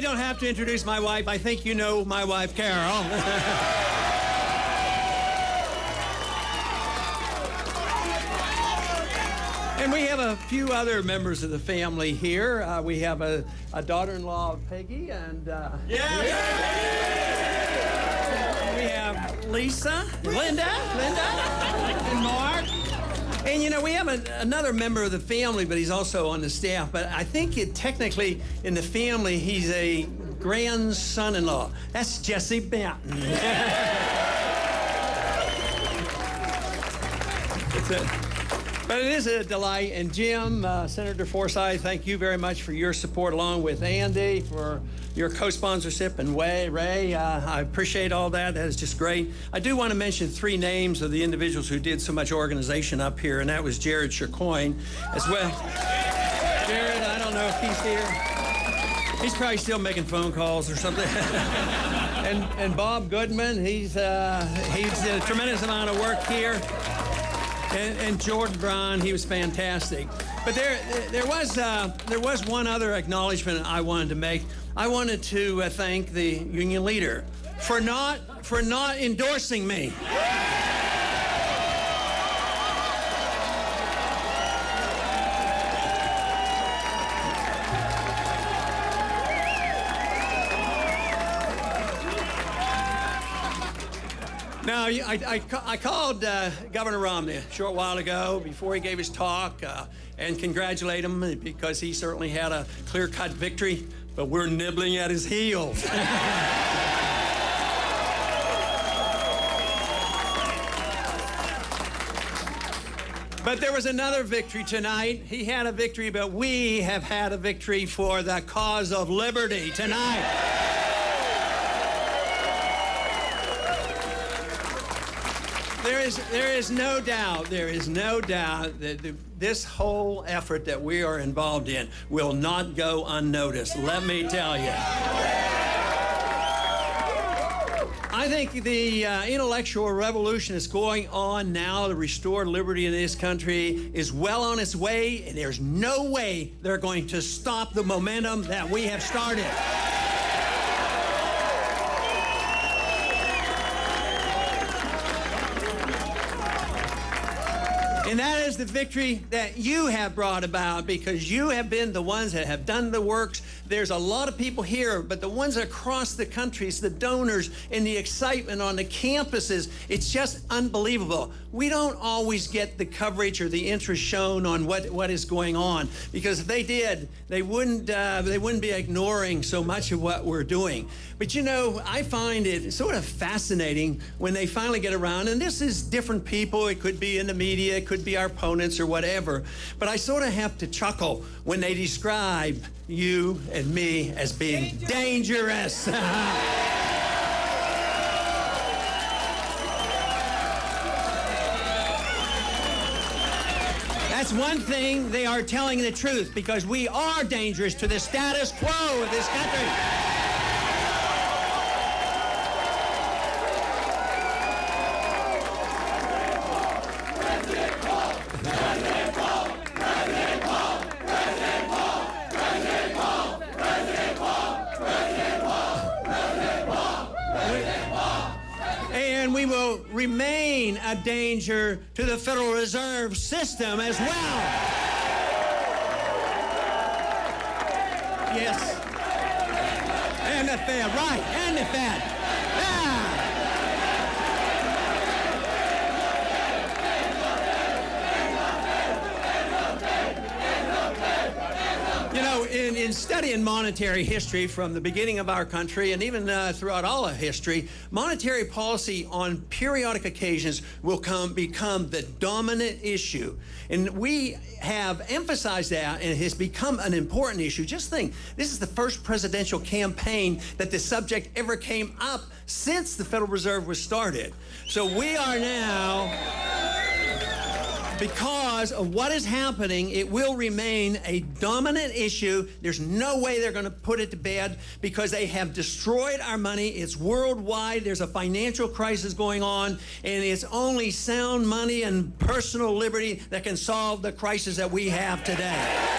don't have to introduce my wife. I think you know my wife, Carol. And we have a few other members of the family here. We have a daughter-in-law of Peggy, and we have Lisa, Linda, and Mark. And you know, we have another member of the family, but he's also on the staff. But I think technically in the family, he's a grandson-in-law. That's Jesse Benton. That's it. But it is a delight. And Jim, Senator Forsyth, thank you very much for your support, along with Andy for your co-sponsorship, and Ray. I appreciate all that. That is just great. I do want to mention 3 names of the individuals who did so much organization up here, and that was Jared Shercoin as well. Jared, I don't know if he's here. He's probably still making phone calls or something. and Bob Goodman, he did a tremendous amount of work here. And Jordan Braun, he was fantastic. But there was one other acknowledgement I wanted to make. I wanted to thank the union leader for not endorsing me. Now, I called Governor Romney a short while ago before he gave his talk and congratulate him because he certainly had a clear-cut victory, but we're nibbling at his heels. But there was another victory tonight. He had a victory, but we have had a victory for the cause of liberty tonight. There is no doubt that this whole effort that we are involved in will not go unnoticed. Let me tell you. I think the intellectual revolution that's going on now to restore liberty in this country is well on its way, and there's no way they're going to stop the momentum that we have started. And that is the victory that you have brought about, because you have been the ones that have done the works. There's a lot of people here, but the ones across the country, the donors and the excitement on the campuses, it's just unbelievable. We don't always get the coverage or the interest shown on what is going on, because if they did, they wouldn't be ignoring so much of what we're doing. But you know, I find it sort of fascinating when they finally get around, and this is different people. It could be in the media, it could be our opponents or whatever, but I sort of have to chuckle when they describe you and me as being dangerous. That's one thing, they are telling the truth, because we are dangerous to the status quo of this country. And we will remain a danger to the Federal Reserve System as well. Yes. And the Fed, right, and the Fed. You know, in studying monetary history from the beginning of our country, and even throughout all of history, monetary policy on periodic occasions will become the dominant issue. And we have emphasized that, and it has become an important issue. Just think, this is the first presidential campaign that the subject ever came up since the Federal Reserve was started. So we are now, because of what is happening, it will remain a dominant issue. There's no way they're going to put it to bed, because they have destroyed our money. It's worldwide. There's a financial crisis going on, and it's only sound money and personal liberty that can solve the crisis that we have today.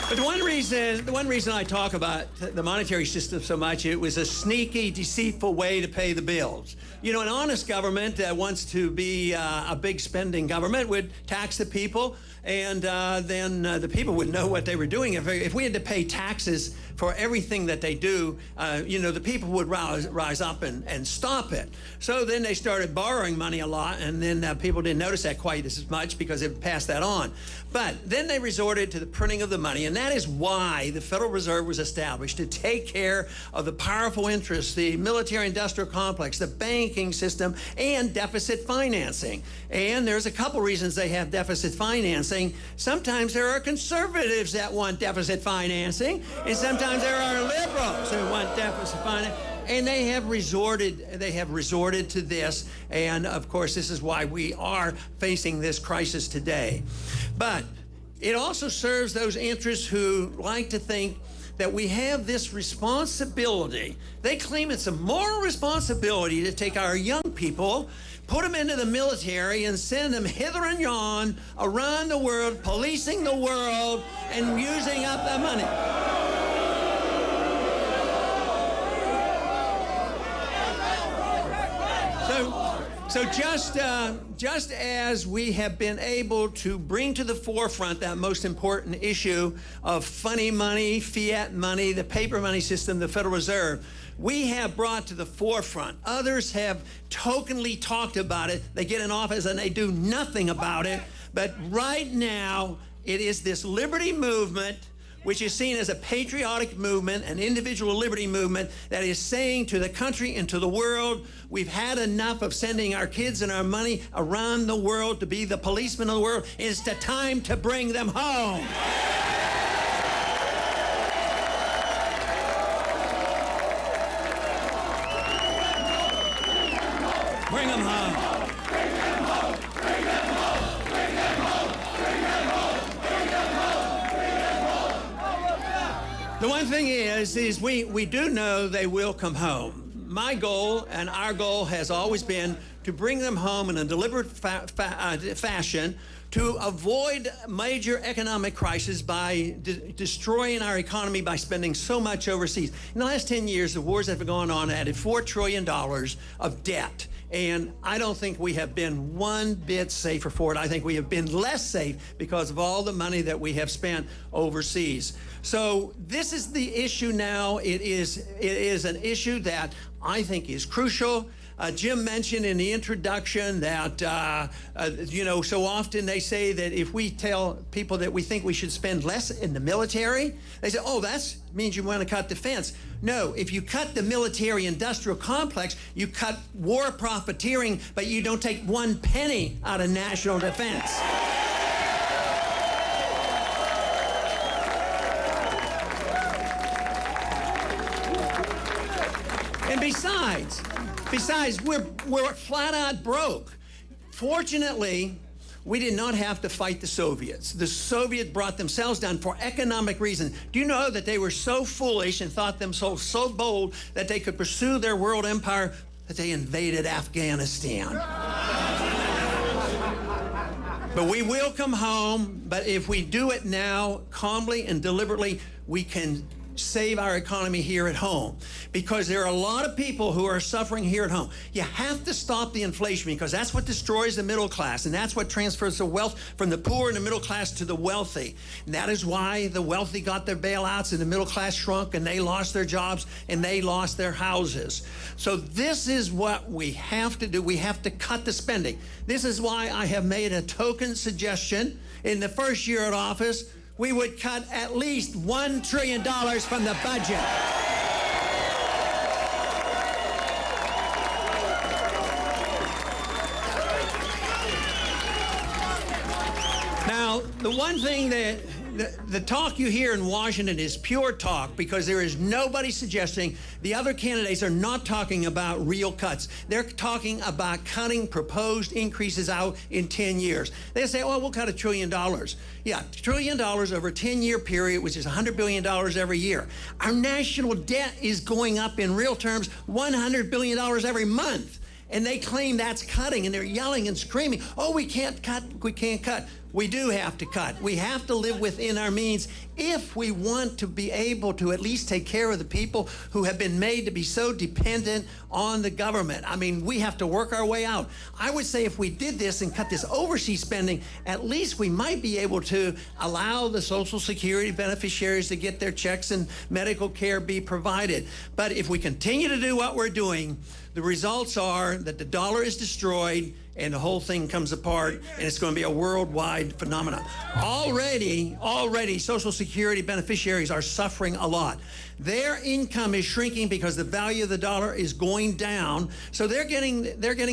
But the one reason I talk about the monetary system so much, it was a sneaky, deceitful way to pay the bills. You know, an honest government that wants to be a big spending government would tax the people, and then the people would know what they were doing. If we had to pay taxes for everything that they do, you know, the people would rise up and stop it. So then they started borrowing money a lot, and then people didn't notice that quite as much because it passed that on. But then they resorted to the printing of the money, and that is why the Federal Reserve was established, to take care of the powerful interests, the military-industrial complex, the banking system, and deficit financing. And there's a couple reasons they have deficit financing. Sometimes there are conservatives that want deficit financing, and sometimes there are liberals who want deficit financing. And they have resorted to this, and of course this is why we are facing this crisis today. But it also serves those interests who like to think that we have this responsibility. They claim it's a moral responsibility to take our young people, put them into the military, and send them hither and yon around the world, policing the world and using up the money. So just as we have been able to bring to the forefront that most important issue of funny money, fiat money, the paper money system, the Federal Reserve, we have brought to the forefront. Others have tokenly talked about it. They get in office and they do nothing about it. But right now, it is this liberty movement, which is seen as a patriotic movement, an individual liberty movement that is saying to the country and to the world, we've had enough of sending our kids and our money around the world to be the policemen of the world. It's the time to bring them home. Bring them home. The one thing is we do know they will come home. My goal and our goal has always been to bring them home in a deliberate fashion to avoid major economic crisis by destroying our economy by spending so much overseas. In the last 10 years, the wars that have gone on added $4 trillion of debt. And I don't think we have been one bit safer for it. I think we have been less safe because of all the money that we have spent overseas. So this is the issue now. It is an issue that I think is crucial. Jim mentioned in the introduction that, you know, so often they say that if we tell people that we think we should spend less in the military, they say, oh, that means you want to cut defense. No, if you cut the military-industrial complex, you cut war profiteering, but you don't take one penny out of national defense. And besides, we're flat out broke. Fortunately, we did not have to fight the Soviets. The Soviets brought themselves down for economic reasons. Do you know that they were so foolish and thought themselves so bold that they could pursue their world empire that they invaded Afghanistan? But we will come home, but if we do it now, calmly and deliberately, we can save our economy here at home, because there are a lot of people who are suffering here at home. You have to stop the inflation, because that's what destroys the middle class, and that's what transfers the wealth from the poor and the middle class to the wealthy. And that is why the wealthy got their bailouts and the middle class shrunk and they lost their jobs and they lost their houses. So this is what we have to do. We have to cut the spending. This is why I have made a token suggestion. In the first year at office, we would cut at least $1 trillion from the budget. Now, the one thing that the talk you hear in Washington is pure talk, because there is nobody suggesting, the other candidates are not talking about real cuts. They're talking about cutting proposed increases out in 10 years. They say, oh, we'll cut $1 trillion. Yeah, $1 trillion over a 10-year period, which is $100 billion every year. Our national debt is going up in real terms $100 billion every month. And they claim that's cutting, and they're yelling and screaming, oh, we can't cut, we can't cut. we do have to cut. We have to live within our means if we want to be able to at least take care of the people who have been made to be so dependent on the government. I mean, we have to work our way out. I would say if we did this and cut this overseas spending, at least we might be able to allow the Social Security beneficiaries to get their checks and medical care be provided. But if we continue to do what we're doing, the results are that the dollar is destroyed and the whole thing comes apart, and it's going to be a worldwide phenomenon. Already, Social Security beneficiaries are suffering a lot. Their income is shrinking because the value of the dollar is going down, so they're getting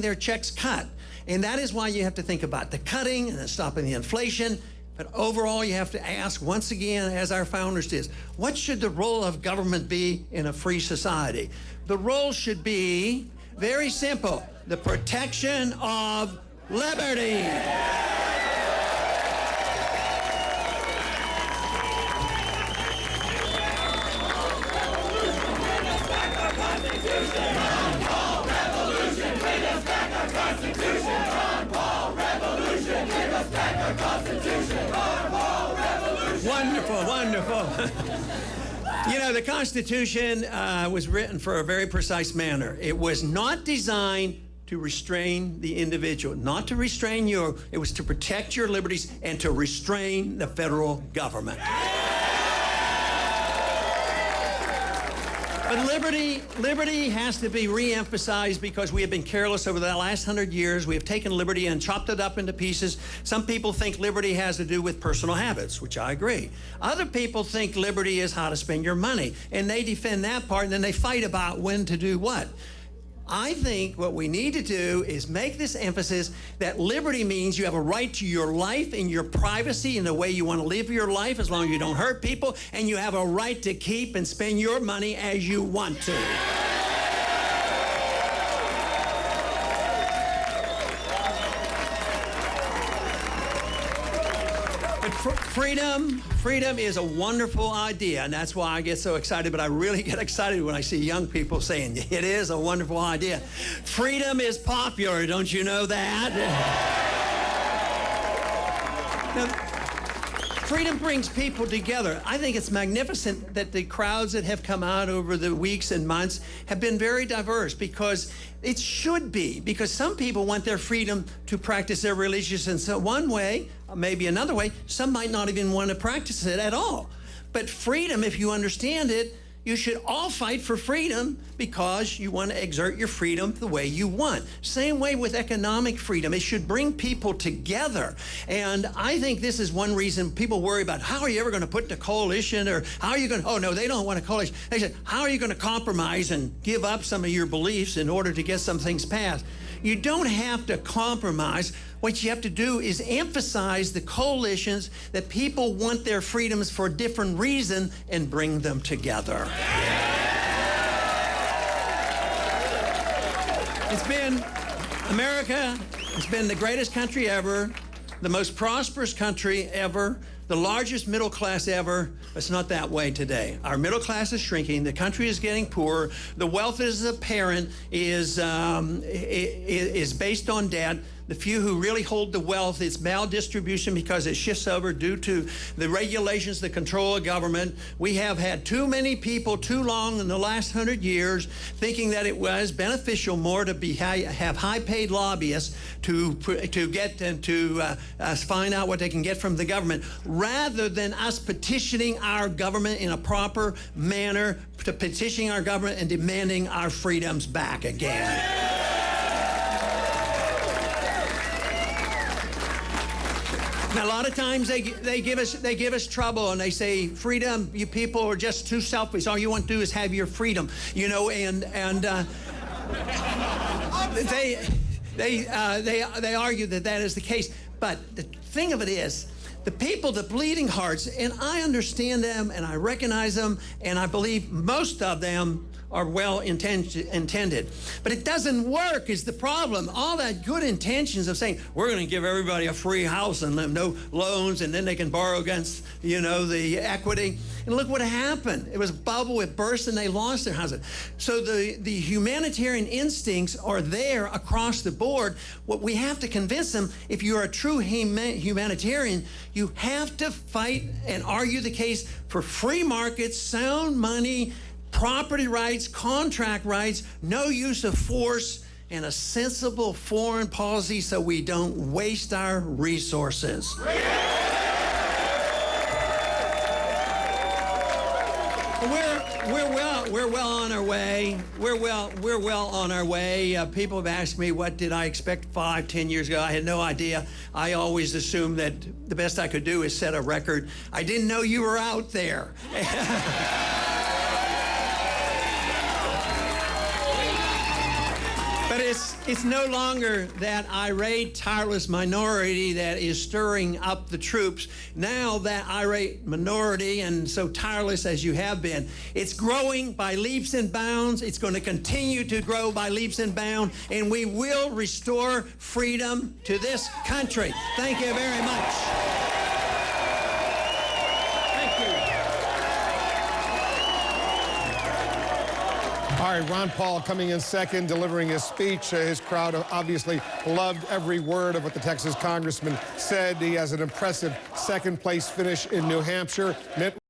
their checks cut. And that is why you have to think about the cutting and stopping the inflation. But overall, you have to ask, once again, as our founders did, what should the role of government be in a free society? The role should be very simple: the protection of liberty. Wonderful, wonderful. You know, the Constitution was written for a very precise manner. It was not designed to restrain the individual, not to restrain you. It was to protect your liberties and to restrain the federal government. But liberty has to be re-emphasized because we have been careless over the last 100 years. We have taken liberty and chopped it up into pieces. Some people think liberty has to do with personal habits, which I agree. Other people think liberty is how to spend your money, and they defend that part, and then they fight about when to do what. I think what we need to do is make this emphasis that liberty means you have a right to your life and your privacy and the way you want to live your life as long as you don't hurt people, and you have a right to keep and spend your money as you want to. But freedom is a wonderful idea, and that's why I get so excited, but I really get excited when I see young people saying, it is a wonderful idea. Freedom is popular, don't you know that? Now, freedom brings people together. I think it's magnificent that the crowds that have come out over the weeks and months have been very diverse, because it should be, because some people want their freedom to practice their religious in so one way, maybe another way. Some might not even want to practice it at all. But freedom, if you understand it, you should all fight for freedom because you want to exert your freedom the way you want. Same way with economic freedom. It should bring people together. And I think this is one reason people worry about, how are you ever going to put in a coalition, or how are you going to, oh no, they don't want a coalition. They said, how are you going to compromise and give up some of your beliefs in order to get some things passed? You don't have to compromise. What you have to do is emphasize the coalitions that people want their freedoms for a different reason and bring them together. It's been, America has been the greatest country ever, the most prosperous country ever, the largest middle class ever. It's not that way today. Our middle class is shrinking. The country is getting poorer. The wealth is apparent, is based on debt. The few who really hold the wealth, it's maldistribution because it shifts over due to the regulations, the control of government. We have had too many people too long in the last 100 years thinking that it was beneficial more to have high-paid lobbyists to get and to find out what they can get from the government, rather than us petitioning our government in a proper manner, to petitioning our government and demanding our freedoms back again. Now, a lot of times they give us trouble, and they say, freedom, you people are just too selfish. All you want to do is have your freedom, you know, and they argue that that is the case. But the thing of it is, the people, the bleeding hearts, and I understand them and I recognize them, and I believe most of them are well intended. But it doesn't work is the problem. All that good intentions of saying, we're going to give everybody a free house and no loans, and then they can borrow against, you know, the equity. And look what happened. It was a bubble, it burst, and they lost their houses. So the humanitarian instincts are there across the board. What we have to convince them, if you're a true humanitarian, you have to fight and argue the case for free markets, sound money, property rights, contract rights, no use of force, and a sensible foreign policy so we don't waste our resources. We're well on our way. We're well on our way. People have asked me, what did I expect 5, 10 years ago? I had no idea. I always assumed that the best I could do is set a record. I didn't know you were out there. But it's no longer that irate, tireless minority that is stirring up the troops. Now that irate minority, and so tireless as you have been, it's growing by leaps and bounds. It's going to continue to grow by leaps and bounds, and we will restore freedom to this country. Thank you very much. All right, Ron Paul coming in second, delivering his speech. His crowd obviously loved every word of what the Texas congressman said. He has an impressive second-place finish in New Hampshire.